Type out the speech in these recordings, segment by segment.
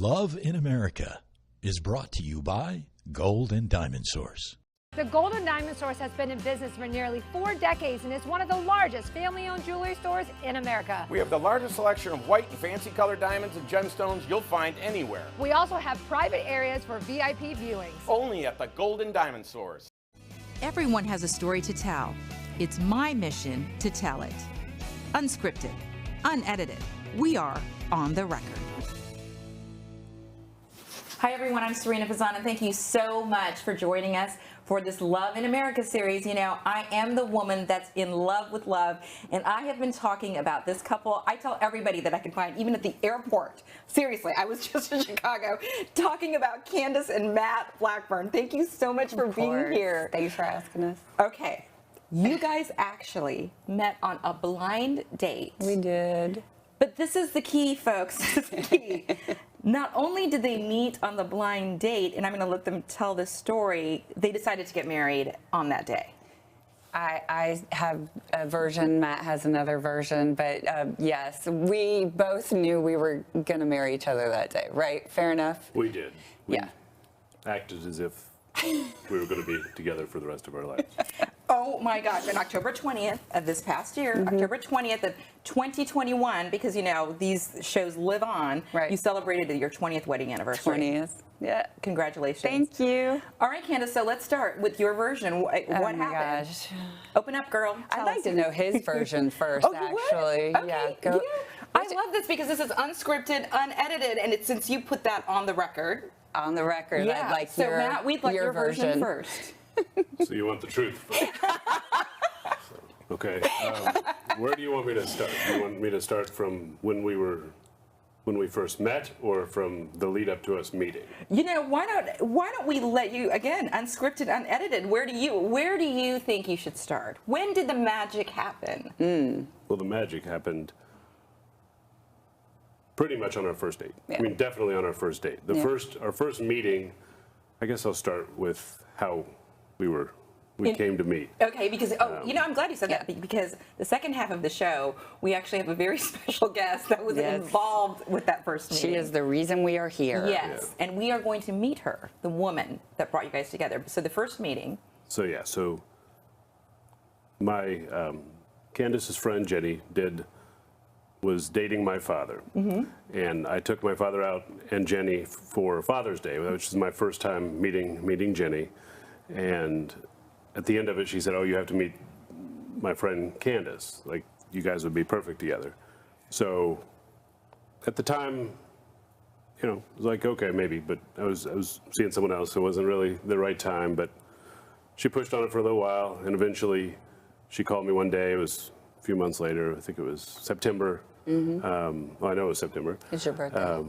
Love in America is brought to you by Gold and Diamond Source. The Gold and Diamond Source has been in business for nearly 4 decades and is one of the largest family-owned jewelry stores in America. We have the largest selection of white and fancy colored diamonds and gemstones you'll find anywhere. We also have private areas for VIP viewings. Only at the Gold and Diamond Source. Everyone has a story to tell. It's my mission to tell it. Unscripted, unedited. We are on the record. Hi everyone, I'm Sarina Fazan, and thank you so much for joining us for this Love in America series. You know, I am the woman that's in love with love, and I have been talking about this couple. I tell everybody that I can find, even at the airport. Seriously, I was just in Chicago talking about Candace and Matt Blackburn. Thank you so much for being here. Thanks for asking us. Okay, you guys actually met on a blind date. We did. But this is the key, folks. This is the key. Not only did they meet on the blind date, and I'm going to let them tell this story, they decided to get married on that day. I have a version, Matt has another version, but yes, we both knew we were going to marry each other that day, right? Fair enough? We did. We Yeah. acted as if we were going to be together for the rest of our lives. Oh my gosh, on October 20th of this past year, October 20th of 2021, because you know, these shows live on, Right. you celebrated your 20th wedding anniversary. 20th. Yeah. Congratulations. Thank you. All right, Candace, so let's start with your version. What Oh my happened? gosh. Open up, girl. I'd Tell like us. to know his version first, Oh, you would? actually. Okay. Yeah. You know, I love this because this is unscripted, unedited, and it's since you put that on the record. On the record, Yeah. I'd like so your, Matt, we'd like your version first. So you want the truth. Okay. Where do you want me to start? Do you want me to start from when we first met, or from the lead up to us meeting? You know, why don't we let you, again, unscripted, unedited, where do you think you should start? When did the magic happen? Well, the magic happened pretty much on our first date. Yeah. I mean, definitely on our first date. Yeah. Our first meeting, I guess I'll start with how we came to meet. Okay, because, you know, I'm glad you said that, because the second half of the show, we actually have a very special guest that was Yes. involved with that first meeting. She is the reason we are here. Yes, and we are going to meet her, the woman that brought you guys together. So the first meeting. So yeah, so my Candace's friend Jenny was dating my father, and I took my father out and Jenny for Father's Day, which is my first time meeting Jenny, and at the end of it, she said, "Oh, you have to meet my friend Candace. Like, you guys would be perfect together." So at the time, you know, it was like, okay, maybe, but I was seeing someone else. So it wasn't really the right time, but she pushed on it for a little while, and eventually she called me one day. It was a few months later. I think it was September. Well, I know it was September. It's your birthday.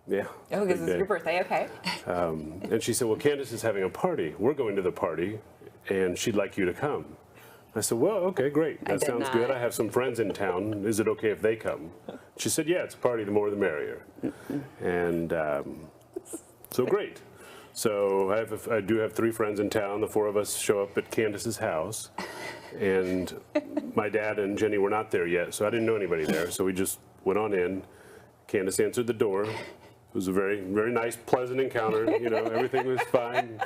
Yeah. Oh, because it's your birthday, okay. And she said, "Well, Candace is having a party. We're going to the party, and she'd like you to come." I said, "Well, okay, great. That did sounds not. good. I have some friends in town. Is it okay if they come?" She said, "Yeah, it's a party. The more the merrier." And so great. So I do have 3 friends in town. The 4 of us show up at Candace's house, and my dad and Jenny were not there yet, so I didn't know anybody there. So we just went on in. Candace answered the door. It was a very, very nice, pleasant encounter. You know, everything was fine.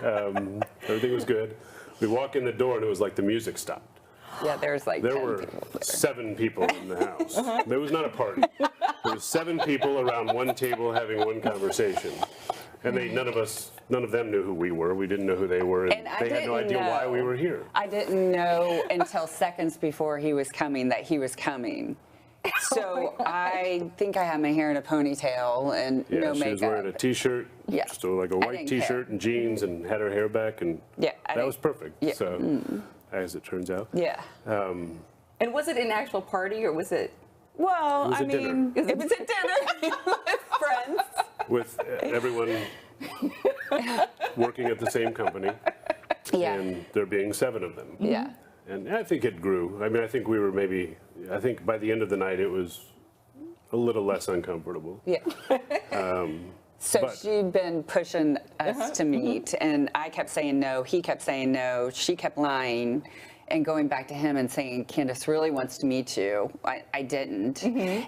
Everything was good. We walk in the door, and it was like the music stopped. Yeah, there's like There 10 were people there. 7 people in the house. There was not a party. There was 7 people around one table having one conversation, and none of them knew who we were. We didn't know who they were, and And I they had no didn't idea why know. we were here. I didn't know until seconds before he was coming that he was coming. So I think I had my hair in a ponytail and Yeah, no she makeup. was wearing a T-shirt, Yeah. just like a I white didn't T-shirt care. and jeans, and had her hair back, and Yeah, I that was didn't- perfect. Yeah. So, as it turns out. Yeah. And was it an actual party, or was it? Well, It was I a dinner. mean, it was a dinner with friends. With everyone working at the same company, Yeah. and there being 7 of them. Yeah. And I think it grew. I mean, I think we were I think by the end of the night, it was a little less uncomfortable. Yeah. So But- she'd been pushing us to meet, and I kept saying no. He kept saying no. She kept lying and going back to him and saying, Candace really wants to meet you. I didn't.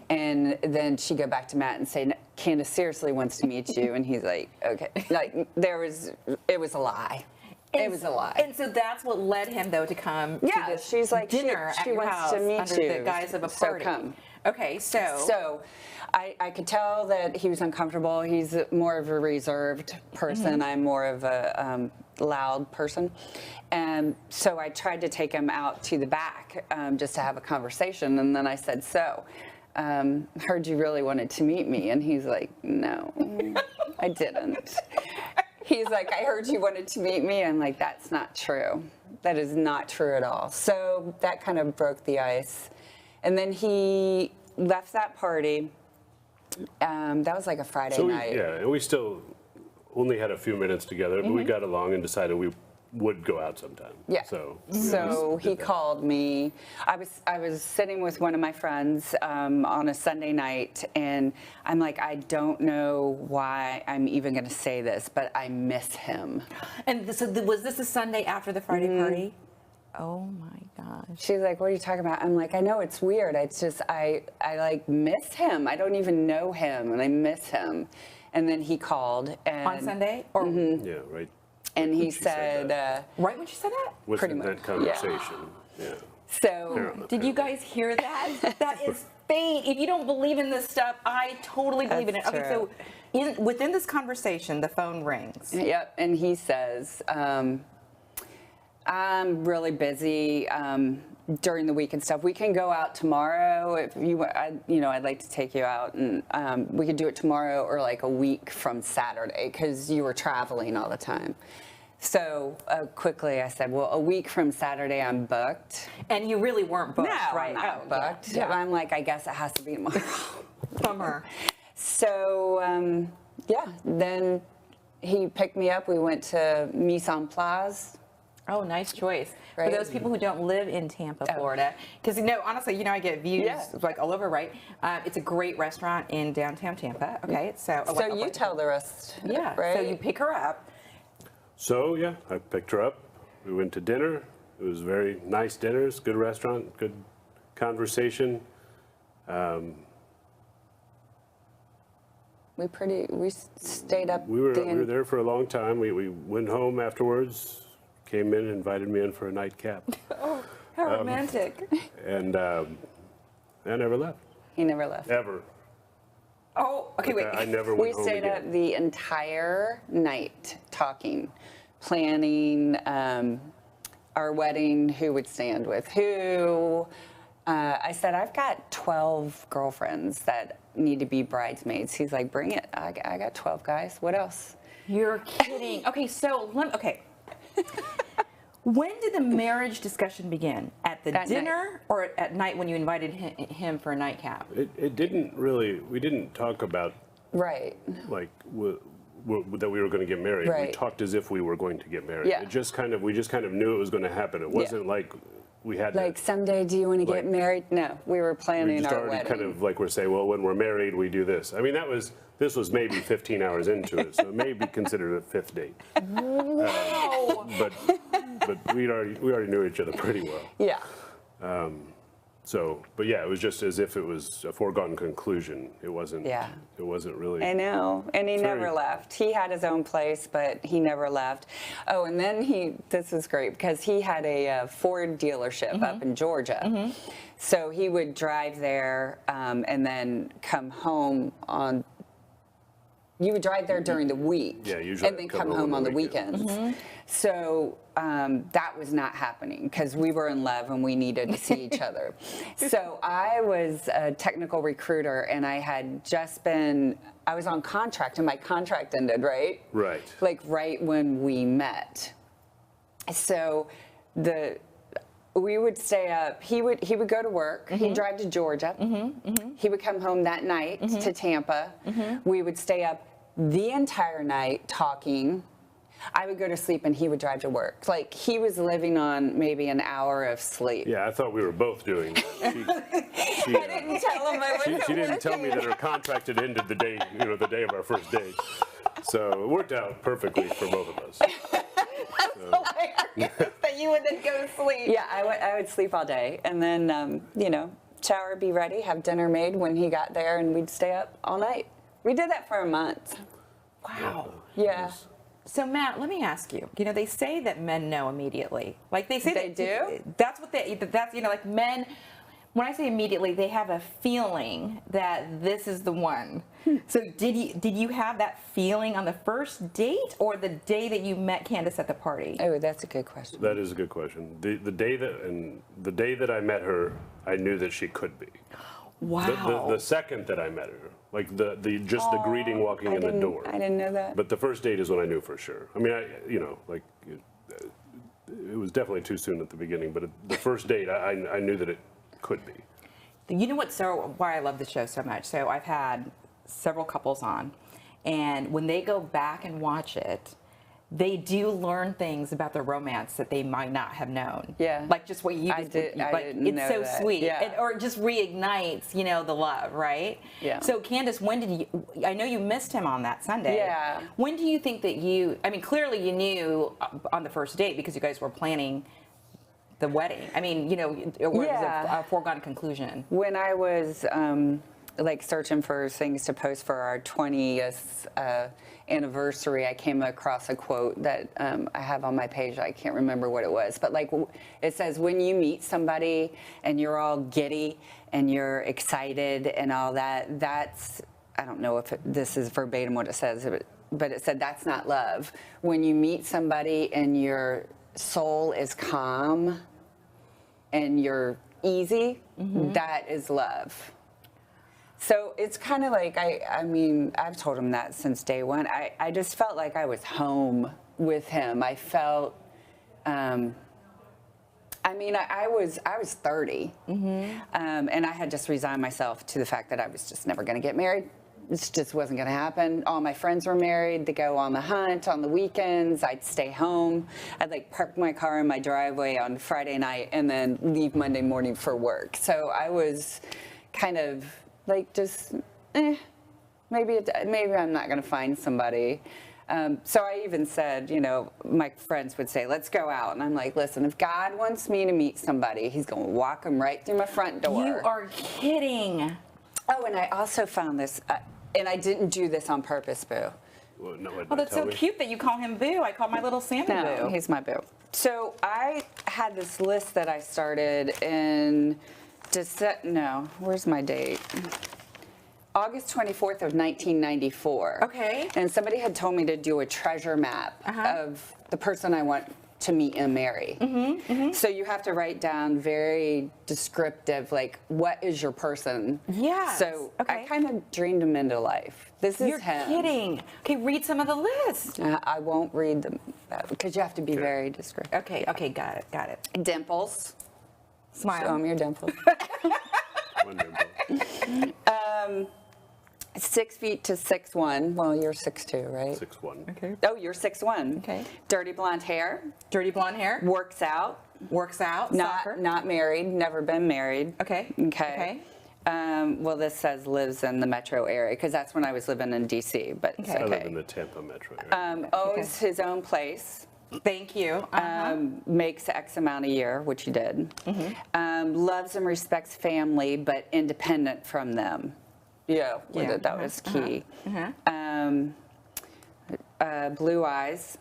And then she'd go back to Matt and say, Candace seriously wants to meet you. And he's like, okay. Like, it was a lie. It was a lie. And so that's what led him, though, to come to this she's like, dinner she at your wants house to meet under you. the guise of a So party. come. Okay, So I could tell that he was uncomfortable. He's more of a reserved person. I'm more of a loud person. And so I tried to take him out to the back just to have a conversation. And then I said, heard you really wanted to meet me. And he's like, no, I didn't. He's like, I heard you wanted to meet me. I'm like, that's not true. That is not true at all. So that kind of broke the ice. And then he left that party. That was like a Friday night. Yeah, and we still only had a few minutes together, but we got along and decided we would go out sometime. Yeah. So He called me. I was sitting with one of my friends on a Sunday night, and I'm like, I don't know why I'm even going to say this, but I miss him. And so was this a Sunday after the Friday party? Oh my gosh. She's like, what are you talking about? I'm like, I know it's weird. It's just, I like miss him. I don't even know him, and I miss him. And then he called. And, On Sunday? Or yeah, right. And he She said said, right when she said that? Within pretty that much, conversation. Yeah. so, Did you guys hear that? That is fate. If you don't believe in this stuff, I totally believe in it. That's Okay, so within this conversation, the phone rings. yep. And he says, I'm really busy during the week and stuff. We can go out tomorrow if you, I'd like to take you out, and we could do it tomorrow or like a week from Saturday because you were traveling all the time. So quickly I said, well, a week from Saturday I'm booked. And you really weren't booked, No, right? I'm not Oh, booked. Yeah. I'm like, I guess it has to be tomorrow. Bummer. So then he picked me up. We went to Mise en Place. Oh, nice choice. Right. For those people who don't live in Tampa, Florida, because honestly, I get views like all over, right? It's a great restaurant in downtown Tampa. Okay, so You tell the rest. Yeah. Right? So you pick her up. So yeah, I picked her up. We went to dinner. It was very nice dinners, good restaurant, good conversation. We stayed up. We were there for a long time. We went home afterwards. Came in, invited me in for a nightcap, Oh, how romantic. and I never left. He never left. Ever. Oh, okay, wait. I never We went home stayed again. up the entire night talking, planning our wedding, who would stand with who. I said, I've got 12 girlfriends that need to be bridesmaids. He's like, bring it. I got 12 guys. What else? You're kidding. Okay, so when did the marriage discussion begin? At the dinner or at night when you invited him for a nightcap? It didn't really. We didn't talk about Right. like that we were going to get married. We Right. talked as if we were going to get married. Yeah. We just kind of knew it was going to happen. It wasn't like we had Like, to, someday, do you want to get married? No, we were we planning just our already wedding. kind of like we're saying, well, when we're married, we do this. I mean, this was maybe 15 hours into it, so it may be considered a fifth date. But we already knew each other pretty well. Yeah. But yeah, it was just as if it was a foregone conclusion. It wasn't. Yeah. It wasn't really. I know, and he never left. He had his own place, but he never left. Oh, and then this was great because he had a Ford dealership up in Georgia. So he would drive there and then come home on. You would drive there during the week, Yeah, usually and then come home on the weekends. weekends. So that was not happening because we were in love and we needed to see each other. So I was a technical recruiter, and I was on contract, and my contract ended, right? Right. Like right when we met. So we would stay up. He would go to work. He'd drive to Georgia. He would come home that night to Tampa. We would stay up the entire night talking. I would go to sleep and he would drive to work. Like, he was living on maybe an hour of sleep. Yeah, I thought we were both doing that. She Didn't tell him I wasn't she didn't tell me working. that her contract had ended the day of our first date. So it worked out perfectly for both of us. That you would then go to sleep. Yeah, I would sleep all day, and then shower, be ready, have dinner made when he got there, and we'd stay up all night. We did that for a month. Wow. Yeah. So Matt, let me ask you. You know, they say that men know immediately. Like they say They that do? That's what that's like men. When I say immediately, they have a feeling that this is the one. So did you have that feeling on the first date or the day that you met Candace at the party? Oh, that's a good question. That is a good question. The day that I met her, I knew that she could be. Wow. The second that I met her, like the greeting walking in the door. I didn't know that. But the first date is when I knew for sure. I mean, it was definitely too soon at the beginning, but the first date, I knew that it could be. You know why I love the show so much? So I've had several couples on, and when they go back and watch it, they do learn things about the romance that they might not have known. Yeah. Like just what you I just did- I like didn't it's know so that. sweet. Yeah. Or it just reignites, the love, right? Yeah. So Candace, when did you I know you missed him on that Sunday. Yeah. When do you think that clearly you knew on the first date because you guys were planning the wedding. I mean, it was Yeah. a foregone conclusion. When I was searching for things to post for our 20th anniversary, I came across a quote that I have on my page. I can't remember what it was, but it says, when you meet somebody and you're all giddy and you're excited and all that, that's, I don't know if this is verbatim what it says, but it said that's not love. When you meet somebody and your soul is calm and you're easy, that is love. So it's kind of like, I've told him that since day one. I just felt like I was home with him. I felt, I was 30, and I had just resigned myself to the fact that I was just never going to get married. This just wasn't going to happen. All my friends were married. They go on the hunt on the weekends. I'd stay home. I'd park my car in my driveway on Friday night and then leave Monday morning for work. So I was kind of maybe I'm not going to find somebody. So I even said, my friends would say, let's go out. And I'm like, listen, if God wants me to meet somebody, he's going to walk them right through my front door. You are kidding. Oh, and I also found this, and I didn't do this on purpose, Boo. Well, no, Oh, that's so cute that you call him Boo. I call my little Sammy No, Boo. he's my Boo. So I had this list that I started in where's my date? August 24th of 1994. Okay. And somebody had told me to do a treasure map of the person I want to meet and marry. So you have to write down very descriptive, what is your person? Yes. So Okay. I kind of dreamed him into life. This is You're him. kidding. Okay, read some of the list. I won't read them because you have to be very descriptive. Okay, got it. Dimples. Smile. Show them your dimples. Wonderful. 6 feet to 6'1". Well, you're 6'2", right? 6'1". Okay. Oh, you're 6'1". Okay. Dirty blonde hair. Dirty blonde hair. Works out. Soccer. Not married. Never been married. Okay. Okay. Well, this says lives in the metro area because that's when I was living in D.C. But it's Okay. I live okay. in the Tampa metro area. Owns his own place. Thank you. Makes X amount a year, which he did. Loves and respects family, but independent from them. Yeah. That was key. Blue eyes.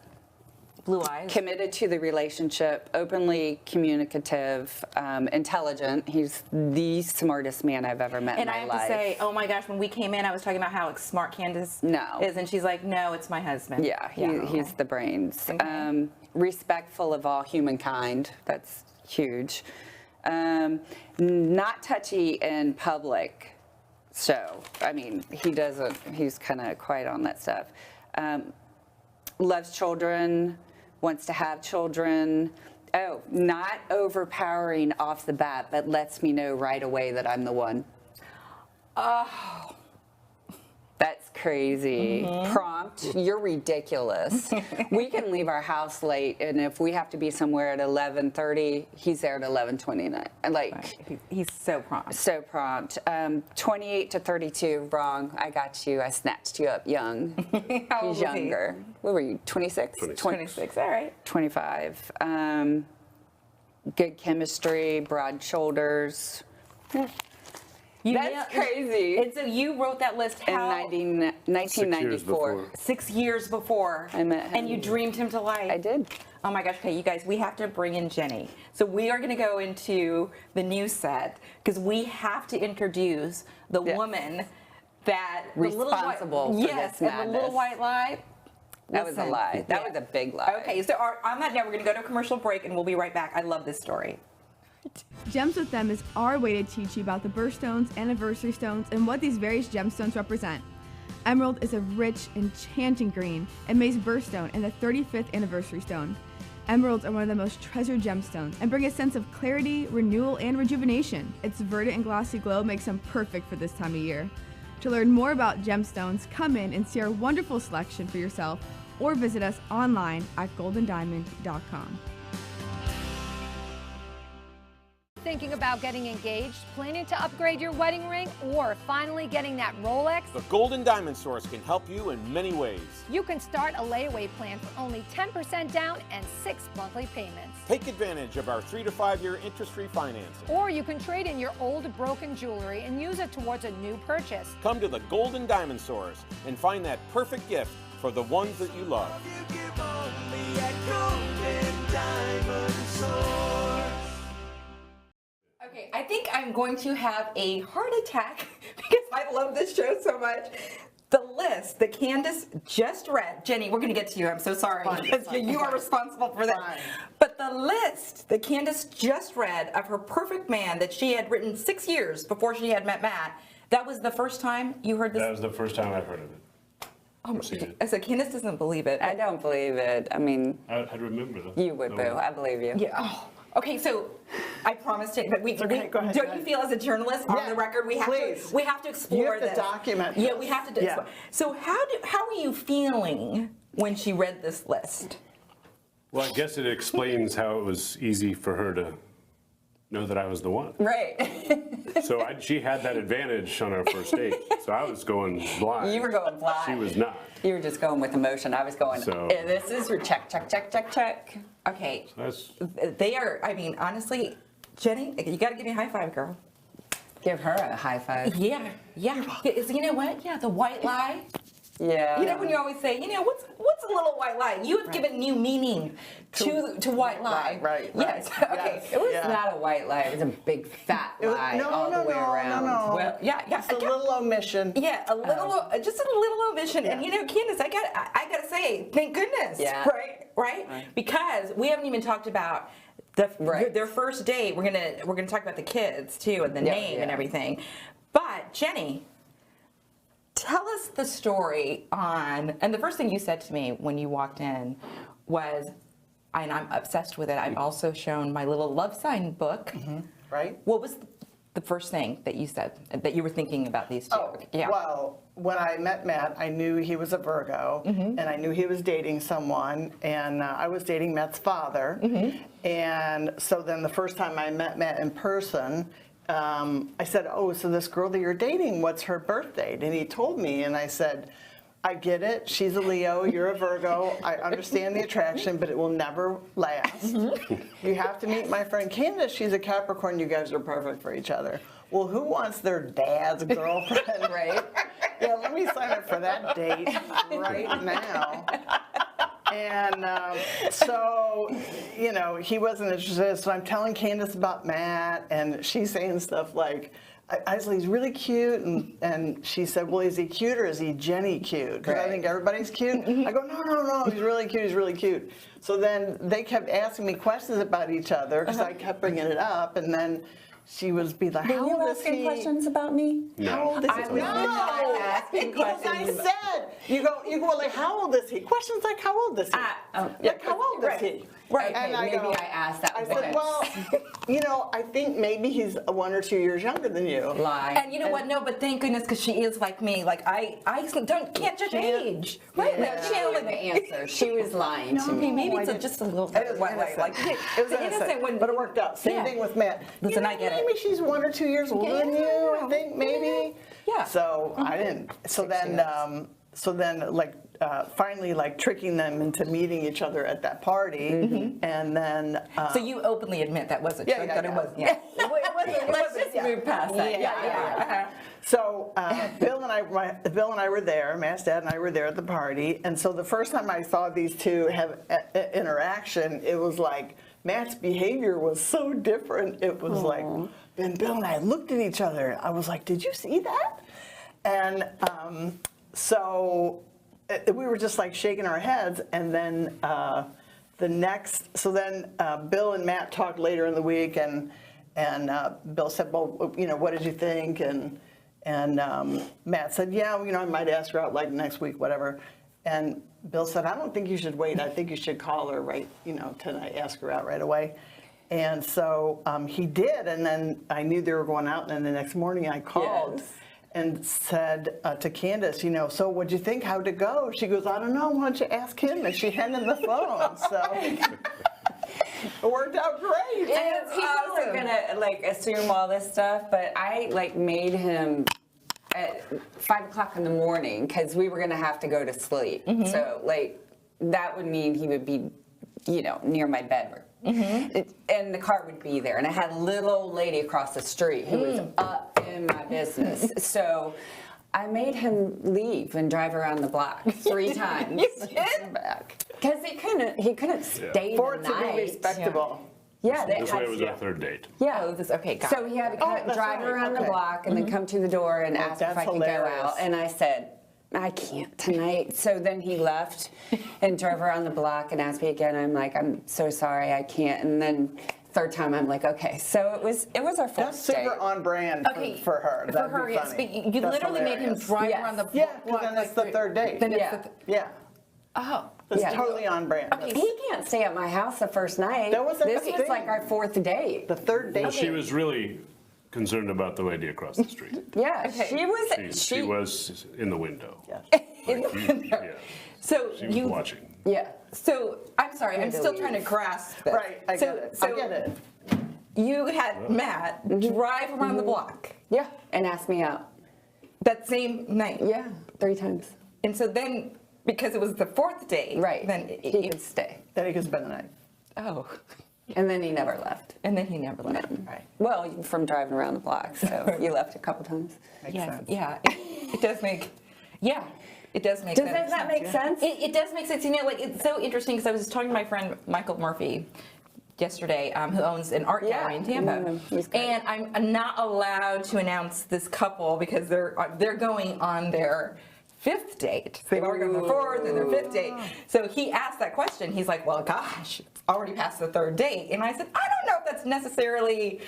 Blue eyes. Committed to the relationship, openly communicative, intelligent. He's the smartest man I've ever met in And my I have life. to say, oh my gosh, when we came in, I was talking about how smart Candace is, and she's like, no, it's my husband. Yeah, he's the brains. Okay. Respectful of all humankind. That's huge. Not touchy in public. So, he's kind of quiet on that stuff. Loves children, wants to have children. Oh, not overpowering off the bat, but lets me know right away that I'm the one. Oh. That's crazy. Prompt, you're ridiculous. We can leave our house late, and if we have to be somewhere at 11:30, he's there at 11:29. He's so prompt. So prompt. 28 to 32, wrong. I got you. I snatched you up young. How old He's was he? younger. What were you, 26? 26, all right. 25. Good chemistry, broad shoulders. That's crazy. And so you wrote that list how? In 1994. 6 years before. I met him. And you dreamed him to life. I did. Oh my gosh, okay, you guys, we have to bring in Jenny. So we are going to go into the new set because we have to introduce the woman that responsible for yes, this and madness. the little white lie. That was a lie. That was a big lie. Okay, so on that note, we're going to go to a commercial break and we'll be right back. I love this story. Gems with Them is our way to teach you about the birthstones, anniversary stones, and what these various gemstones represent. Emerald is a rich, enchanting green and May's birthstone and the 35th anniversary stone. Emeralds are one of the most treasured gemstones and bring a sense of clarity, renewal, and rejuvenation. Its verdant and glossy glow makes them perfect for this time of year. To learn more about gemstones, come in and see our wonderful selection for yourself or visit us online at goldendiamond.com. Thinking about getting engaged, planning to upgrade your wedding ring, or finally getting that Rolex? The Golden Diamond Source can help you in many ways. You can start a layaway plan for only 10% down and 6 monthly payments. Take advantage of our 3 to 5 year interest-free financing. Or you can trade in your old broken jewelry and use it towards a new purchase. Come to the Golden Diamond Source and find that perfect gift for the ones that you love. Okay, I think I'm going to have a heart attack because I love this show so much. The list that Candace just read, Jenny, we're going to get to you. I'm so sorry because you are responsible for that. But the list that Candace just read of her perfect man that she had written 6 years before she had met Matt, that was the first time you heard this? That was the first time I've heard of it. Oh, so Candace doesn't believe it. I don't believe it. I mean, I'd remember though. you would, boo. I believe you. Yeah. Oh. Okay, so I promised it, but Okay, go ahead, don't go you ahead. feel as a journalist on the record we have to explore You have to this. document Yeah, this. we have to do. Yeah. So how are you feeling when she read this list? Well, I guess it explains how it was easy for her to know that I was the one. Right. So she had that advantage on our first date. So I was going blind. You were going blind. She was not. You were just going with emotion. I was going, So- this is your check, check, check, check, check. Okay, That's they are. I mean, honestly, Jenny, you got to give me a high five, girl. Give her a high five. Yeah. You know what? Yeah, the white lie. Yeah. You know when you always say, what's a little white lie? You have given new meaning to white lie. Right. Yes. Okay. Yes. It was Yeah. not a white lie. It was a big fat lie all the way around. No. Well, yeah. It's a little omission. Yeah, just a little omission. And Candace, I gotta say, thank goodness. Yeah. Right? Because we haven't even talked about their first date. We're gonna talk about the kids too and the name and everything. But Jenny, tell us the story and the first thing you said to me when you walked in was, and I'm obsessed with it, I've also shown my little love sign book. Mm-hmm. Right. What was the first thing that you said that you were thinking about these two? Well, when I met Matt, I knew he was a Virgo, and I knew he was dating someone, and I was dating Matt's father. And so then the first time I met Matt in person, I said, oh, so this girl that you're dating, what's her birth date? And he told me, and I said, I get it. She's a Leo. You're a Virgo. I understand the attraction, but it will never last. You have to meet my friend Candace. She's a Capricorn. You guys are perfect for each other. Well, who wants their dad's girlfriend? Right. Yeah, let me sign up for that date right now. And so, he wasn't interested. So I'm telling Candace about Matt, and she's saying stuff like, I said, he's really cute, and she said, well, is he cute or is he Jenny cute? Because I think everybody's cute. I go, no, he's really cute. So then they kept asking me questions about each other, because I kept bringing it up, and then she would be like, how old is he? questions about me? How old is he? not asking Because I said, you go like, how old is he? Questions like, how old is he? Like, how old is he? Right. And Okay, maybe I asked that. I said, well, I think maybe he's 1 or 2 years younger than you. Lie. And you know what? No, but thank goodness, because she is like me. Like I can't judge age. Right? No, Like, she knew the answer. She was lying to me. Okay, maybe I it's didn't. just a little It bit was white innocent. like It was the innocent, when, but it worked out. Same thing with Matt. Listen, I get it. Maybe she's 1 or 2 years older than you. I think maybe. Yeah. So I didn't. So then, finally like tricking them into meeting each other at that party, and then. So you openly admit that was a trick, yeah, that yeah. it wasn't. Yeah. Let's just move past that. Yeah. So Bill and I were there. Matt's dad and I were there at the party, and so the first time I saw these two have interaction, it was like Matt's behavior was so different. It was like, and Bill and I looked at each other. I was like, "Did you see that?" And so we were just like shaking our heads, and then Bill and Matt talked later in the week, and Bill said, "Well, you know, what did you think?" And Matt said, "Yeah, you know, I might ask her out like next week, whatever." And Bill said, "I don't think you should wait. I think you should call her right, you know, tonight, ask her out right away." And so he did, and then I knew they were going out, and then the next morning I called. Yes. And said to Candace, you know, "So what'd you think? How'd it go?" She goes, "I don't know. Why don't you ask him?" And she handed him the phone. So it worked out great. And people are gonna like assume all this stuff, but I like made him at 5 o'clock in the morning because we were gonna have to go to sleep. So like that would mean he would be, you know, near my bedroom. And the car would be there, and I had a little old lady across the street who was up in my business. So I made him leave and drive around the block 3 times. You did? Back because he couldn't stay For the it to night. be respectable. Yeah, they This had way was our third date. Yeah. Oh, this okay. Got So it. he had to that's drive right, around the okay. block and then come to the door and ask if that's I could go hilarious. out. And I said, "I can't tonight." So then he left and drove around the block and asked me again. I'm like, "I'm so sorry, I can't." And then third time, I'm like, "Okay." So it was our fourth That's super date. on brand for her. That'd For her, be yes. funny. But you That's literally made him hilarious. drive Yes. around the Yeah, block. because then it's the third date. Then Yeah. it's the Yeah, oh. that's Yeah. totally on brand. Okay. He can't stay at my house the first night. That wasn't This the was thing. like our fourth date. The third date. Well, she was really concerned about the lady across the street. Yeah, Okay. She was in the window. Yes. Yeah, So she was watching. Yeah. So I'm sorry, I'm still trying to grasp this. Right, I get it. I get it. You had Matt drive around the block Yeah, and asked me out. that same night. Yeah, 3 times. And so then, because it was the fourth date, Right. then He could stay. Then he could spend the night. oh, And then he never left. and then he never left. Right. Well, from driving around the block, so you left a couple times. Makes Yeah, sense. yeah, it does make, yeah, it does make Does sense. that make sense? It does make sense. You know, like it's so interesting because I was talking to my friend Michael Murphy yesterday, who owns an art gallery in Tampa, he's great. and I'm not allowed to announce this couple because they're going on their 5th date. So they've already gone their 4th and their 5th date. So he asked that question. He's like, "Well, gosh, it's already past the 3rd date," and I said, "I don't know if that's necessarily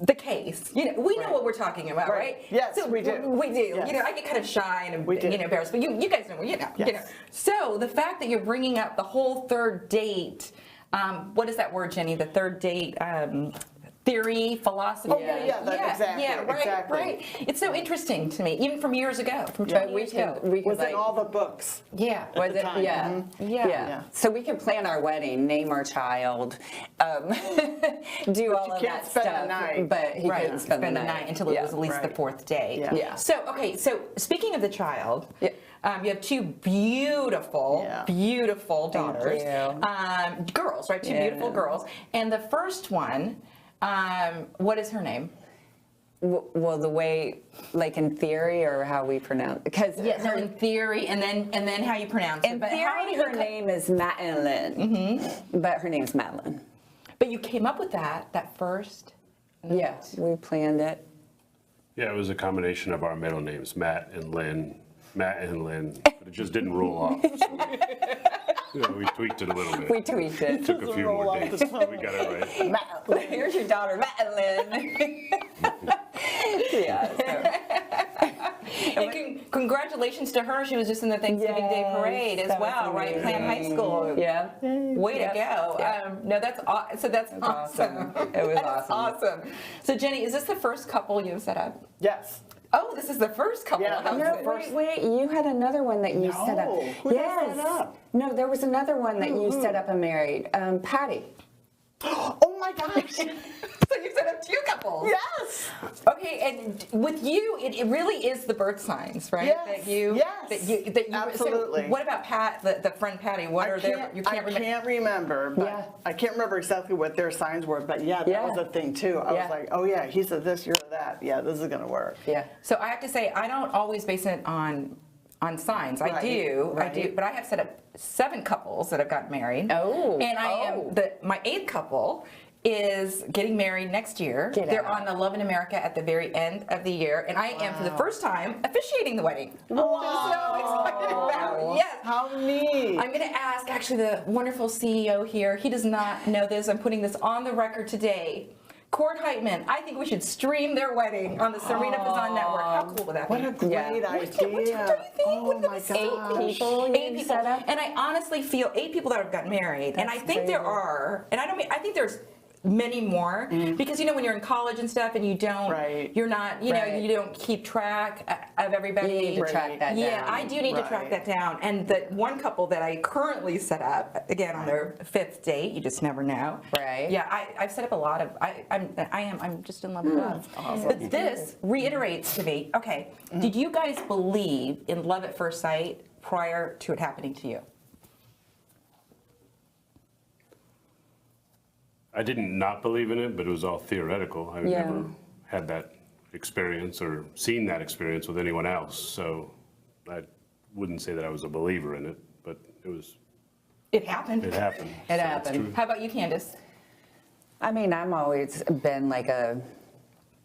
the case. You know, we know what we're talking about, right? Yes, so we do. We do. Yes. You know, I get kind of shy and We do. embarrassed, but you guys know, you know. Yes. So the fact that you're bringing up the whole 3rd date, what is that word, Jenny? The 3rd date. Theory, philosophy. Oh, yeah, exactly, Yeah, right, exactly. right. It's so interesting to me, even from years ago, from But 20 we years could, ago. we could Was in like, all the books. Yeah. was the it? time. Yeah. Yeah. Yeah. So we can plan our wedding, name our child, do all you of can't that spend the stuff. night. But he Right, couldn't spend the night until it Yeah. was at least the Right. 4th day. Yeah. Yeah. So, okay, so speaking of the child, Yeah. you have 2 beautiful, Yeah. beautiful daughters. you. Girls, right? 2 Yeah. beautiful girls. And the first one, what is her name? Well, the way, like in theory, or how we pronounce, because Yes, in theory, and then how you pronounce in it. But how theory, do you her name is Madeline, but her name's Madeline. But you came up with that first. Yeah, we planned it. Yeah, it was a combination of our middle names, Matt and Lynn, but it just didn't roll off. So we tweaked it a little bit. We tweaked it. Took a few roll more off dates, the but we got it right. Here's your daughter, Madeline. Yeah. And congratulations to her. She was just in the Thanksgiving Day Yes, parade as that was well, right? Plant High amazing. School. Yeah. Way to go. Yeah. No, that's so that's awesome. awesome. It was That's awesome. So Jenny, is this the first couple you've set up? Yes. Oh, this is the first couple. Yeah, How that was was it? the Wait, you had another one that you set up. No, who does that up? No, there was another one that you set up and married. Patty. Oh my gosh. So you set up 2 couples. couples. Yes. Okay, and with you, it really is the birth signs, right? Yes. That you, Yes. that you, Absolutely. So what about Pat, the friend Patty? What are their? You I can't remember, but Yeah. I can't remember exactly what their signs were. But yeah, that Yeah. was a thing too. I Yeah. was like, oh yeah, he's a this, you're a that. Yeah, this is gonna work. Yeah. So I have to say, I don't always base it on signs. I Right, do, right. but I have set up 7 couples that have gotten married. Oh, and I am my 8th couple is getting married next year. Get They're out. on the Love in America at the very end of the year, and I am for the first time officiating the wedding. Wow. I'm so excited about it. Yes. How neat. I'm going to ask actually the wonderful CEO here. He does not know this. I'm putting this on the record today. Cord Heitman, I think we should stream their wedding on the Sarina Fazan network. How cool would that be? What a great idea. What do you think? Oh my Gosh. gosh. 8 people. 8 people. And I honestly feel 8 people that have gotten married. And I think there are, and I think there's many more, because you know when you're in college and stuff and you don't, Right. you're not, you know, Right. you don't keep track of everybody. You need to track that Yeah, down. I do need to track Right. that down. And the one couple that I currently set up, again on their 5th date, you just never know. Right. Yeah, I've set up a lot of, I'm just in love with love. But this reiterates to me, okay, did you guys believe in love at first sight prior to it happening to you? I didn't not believe in it, but it was all theoretical. I've Yeah. never had that experience or seen that experience with anyone else. So I wouldn't say that I was a believer in it, but It happened. it happened. It So it's happened. true. How about you, Candace? I mean, I'm always been like a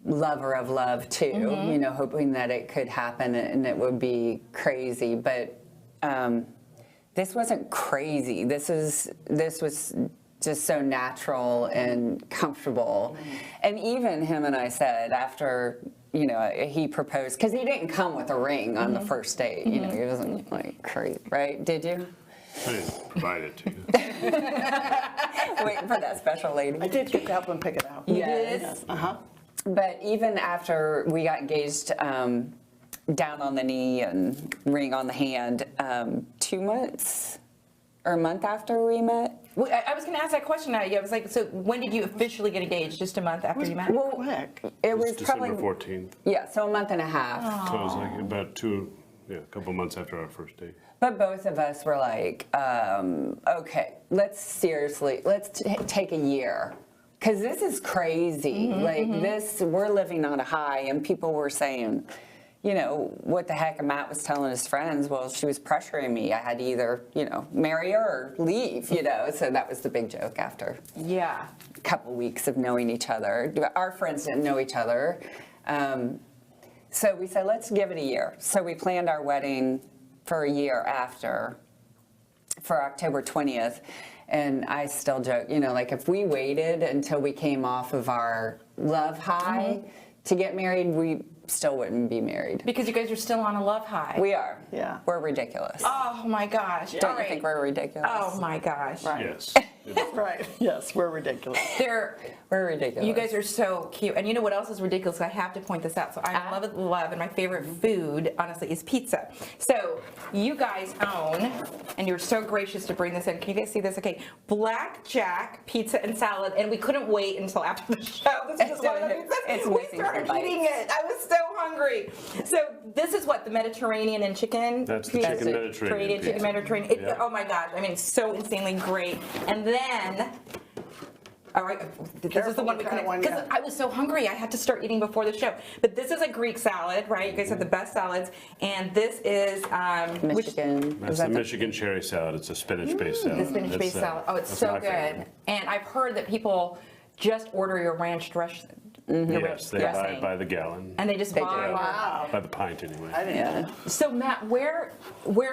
lover of love too, you know, hoping that it could happen and it would be crazy. But this wasn't crazy. This was just so natural and comfortable. And even him and I said after, you know, he proposed, because he didn't come with a ring on the first date. You know, he wasn't like crazy, right? Did you? I didn't provide it to you. Waiting for that special lady. I did get to help him pick it out. You did? Yes. Uh-huh. But even after we got engaged, down on the knee and ring on the hand, 2 months or a month after we met. Well, I was going to ask that question now. I was like, so when did you officially get engaged? Just a month after you met? Well, Quick. it It was was probably, December 14th. yeah, so a month and a half. So it was like about a couple months after our first date. But both of us were like, okay, let's take a year. Because this is crazy. Like this, we're living on a high, and people were saying, you know, what the heck? And Matt was telling his friends, well, she was pressuring me. I had to either, you know, marry her or leave, you know. So that was the big joke after Yeah. a couple weeks of knowing each other. Our friends didn't know each other. So we said, let's give it a year. So we planned our wedding for a year after, for October 20th. And I still joke, you know, like if we waited until we came off of our love high to get married, we still wouldn't be married. Because you guys are still on a love high. We are. Yeah. We're ridiculous. Oh my gosh. Don't All you right. think we're ridiculous? Oh my gosh. Yes. Right. Yes, we're ridiculous. We're ridiculous. You guys are so cute. And you know what else is ridiculous? I have to point this out. So I'm in love with love, and my favorite food, honestly, is pizza. So you guys own, and you're so gracious to bring this in. Can you guys see this? Okay, Blackjack Pizza and Salad, and we couldn't wait until after the show. This is just one of the pizzas. It's We missing started some bites. eating it. I was so hungry. So this is what, the Mediterranean and chicken? That's the chicken Mediterranean Chicken pizza. Mediterranean. It, Yeah. Oh my gosh, I mean, it's so insanely great. And then, all right, this is the Careful one we what kind couldn't, of one, because yeah. I was so hungry, I had to start eating before the show. But this is a Greek salad, right? You guys have the best salads. And this is, Michigan. That's the Michigan cherry salad. It's a spinach-based salad. the spinach-based That's, salad. Oh, it's that's so my good. favorite. And I've heard that people just order your ranch dressing. Yes, they buy it by the gallon. And they just They buy do. Wow. By the pint, anyway. I didn't know. So Matt, where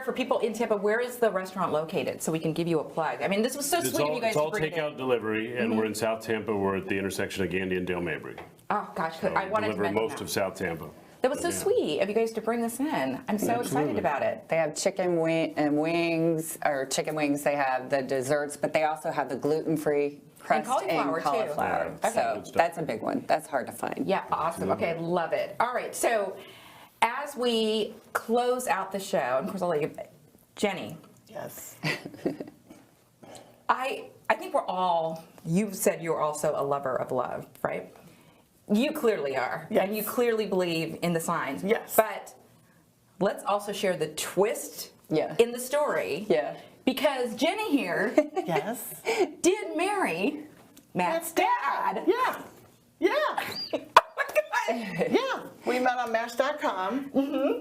for people in Tampa, where is the restaurant located so we can give you a plug? I mean, this was so It's sweet of all, you guys it's all to bring it takeout in. delivery, and we're in South Tampa. We're at the intersection of Gandy and Dale Mabry. Oh gosh, So I wanted to deliver mention most that. of South Tampa. That was so Yeah. sweet of you guys to bring this in. I'm so excited Absolutely. about it. They have chicken wings, or chicken wings. They have the desserts, but they also have the gluten-free crust cauliflower, too. cauliflower. Okay. So Good stuff. that's a big one. That's hard to find. Yeah, awesome. Okay, I love it. All right, so as we close out the show, and of course I'll let you, Jenny, Yes. I think we're all, you said you're also a lover of love, right? You clearly are. Yes. And you clearly believe in the signs. Yes. But let's also share the twist in the story. Yeah. Because Jenny here Yes. did marry Matt's dad. Yeah. Yeah. Oh my God. Yeah. We met on Match.com.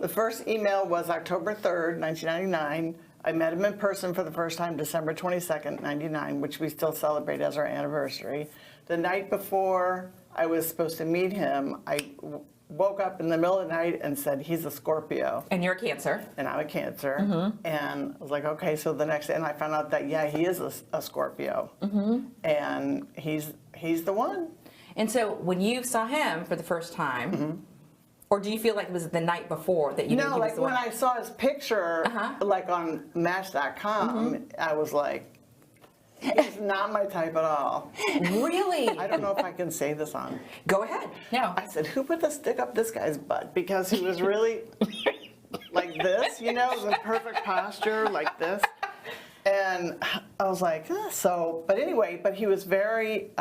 The first email was October 3rd, 1999. I met him in person for the first time December 22nd, 99, which we still celebrate as our anniversary. The night before I was supposed to meet him, I woke up in the middle of the night and said, he's a Scorpio. And you're a Cancer. And I'm a Cancer. And I was like, okay, so the next day, and I found out that, yeah, he is a Scorpio. And he's the one. And so when you saw him for the first time, or do you feel like it was the night before that you knew he was like the when one? I saw his picture, like on Match.com, I was like, he's not my type at all. Really? I don't know if I can say this on. Go ahead. No. I said, who put the stick up this guy's butt? Because he was really like this, you know, the perfect posture, like this. And I was like, but anyway, but he was very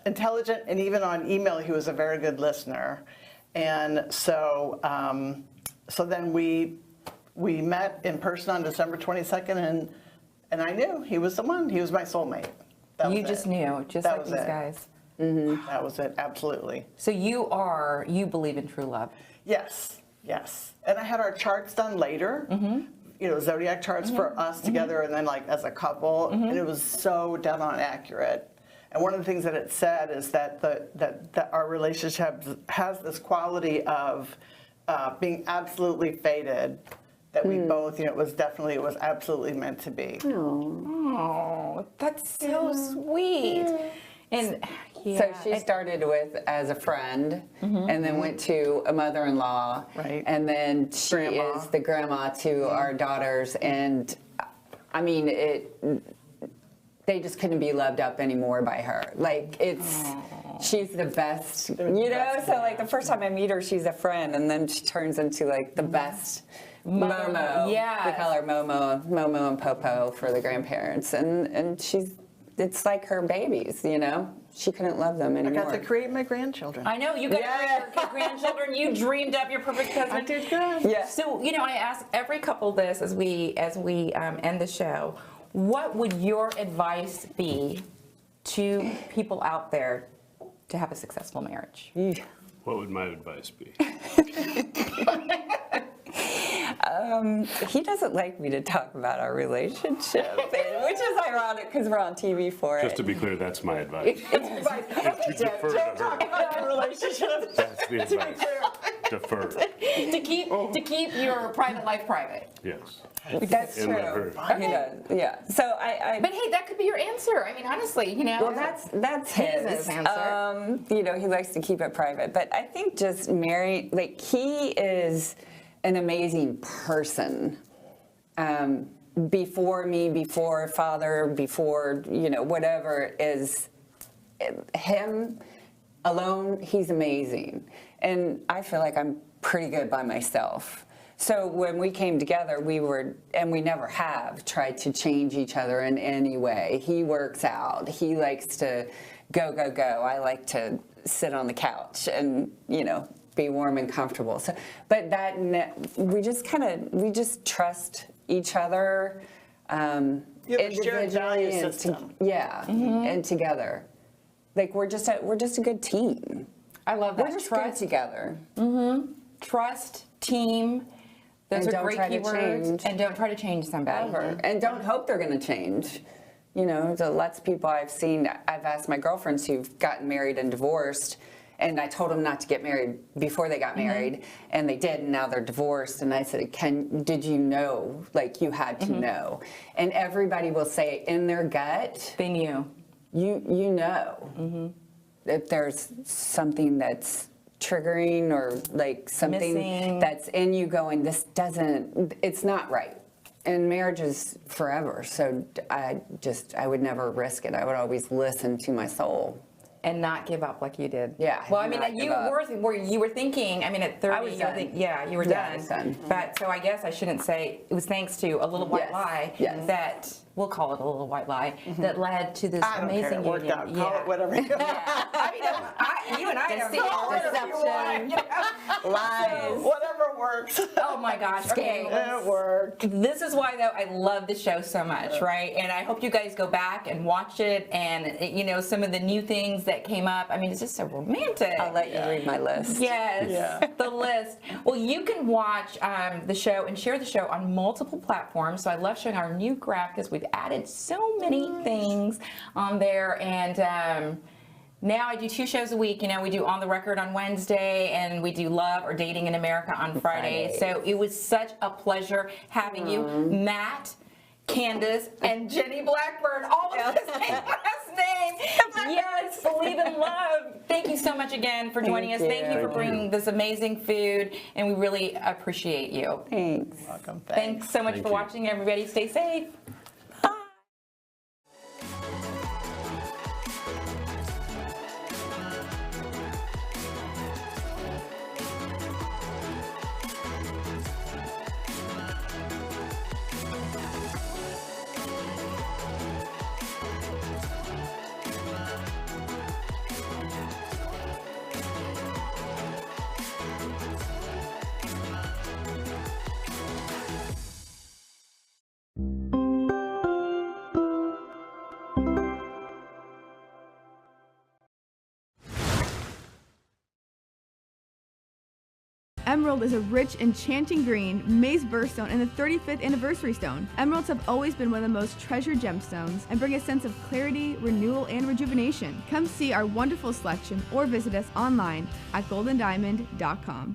intelligent, and even on email, he was a very good listener. And so, so then we met in person on December 22nd, and I knew he was the one. He was my soulmate. You just knew, just like these guys. That was it, absolutely. So you believe in true love. Yes, yes. And I had our charts done later. You know, zodiac charts for us together, and then like as a couple, and it was so dead on accurate. And one of the things that it said is that that our relationship has this quality of being absolutely fated. That we both, you know, it was absolutely meant to be. Oh, that's so sweet. And So she started as a friend, and then went to a mother-in-law, Right. and then she is the grandma to our daughters, and I mean, they just couldn't be loved up anymore by her. Like, she's the best, you know? So like the first time I meet her, she's a friend, and then she turns into like the best Momo. Yes. We call her Momo and Popo for the grandparents, and it's like her babies, you know? She couldn't love them I anymore. got to create my grandchildren. I know, you got your grandchildren, you dreamed up your perfect husband. I did good. Yeah. So, you know, I ask every couple this as we end the show. What would your advice be to people out there to have a successful marriage? What would my advice be? He doesn't like me to talk about our relationship, which is ironic because we're on TV for it. Just to be clear, that's my advice. It's defer to her. talk about our relationship. That's the advice. Defer. To keep your private life private. Yes. That's And true. let her. You know, yeah. So But hey, that could be your answer. I mean, honestly, you know. Well, that's his answer. You know, he likes to keep it private. But I think just married, like, he is an amazing person. Before me, before father, before, you know, whatever is him alone, he's amazing. And I feel like I'm pretty good by myself. So when we came together, we never have tried to change each other in any way. He works out. He likes to go. I like to sit on the couch and, you know, be warm and comfortable. So, but we just trust each other. You have a shared value system. And together. Like we're just a good team. I love that. We're just good together. Trust, team. Those And are don't great try to keywords. change. And don't try to change somebody. Ever. And don't hope they're going to change. You know, there's lots of people I've seen. I've asked my girlfriends who've gotten married and divorced, and I told them not to get married before they got married, and they did, and now they're divorced. And I said, did you know? Like, you had to know. And everybody will say in their gut, They knew. you know if there's something that's triggering or like something Missing. that's in you going, it's not right. And marriage is forever, so I would never risk it. I would always listen to my soul. and not give up like you did. Yeah, Well, I mean, not you give up. were thinking. I mean, at 30, I was done. you were Yeah, I done. was done. But so I guess I shouldn't say it was thanks to a little white Yes, lie yes. that we'll call it a little white lie that led to this I don't care. amazing It worked union. out. Call it whatever you I mean, you and I don't know. Deception. Lies. Whatever works. Oh my gosh. Okay. It worked. This is why, though, I love the show so much, right? And I hope you guys go back and watch it and, you know, some of the new things that came up. I mean, it's just so romantic. I'll let you read my list. Yes, the list. Well, you can watch the show and share the show on multiple platforms. So I love showing our new graphics. We've added so many things on there. And now I do 2 shows a week. You know, we do On the Record on Wednesday, and we do Love or Dating in America on Friday. So it was such a pleasure having you, Matt, Candace, and Jenny Blackburn, all of the same last name. Yes, believe in love. Thank you so much again for joining us. Thank you for bringing this amazing food, and we really appreciate you. Thanks. Welcome. Thanks so much for watching, everybody. Stay safe. Emerald is a rich, enchanting green maize birthstone and the 35th anniversary stone. Emeralds have always been one of the most treasured gemstones and bring a sense of clarity, renewal, and rejuvenation. Come see our wonderful selection or visit us online at goldendiamond.com.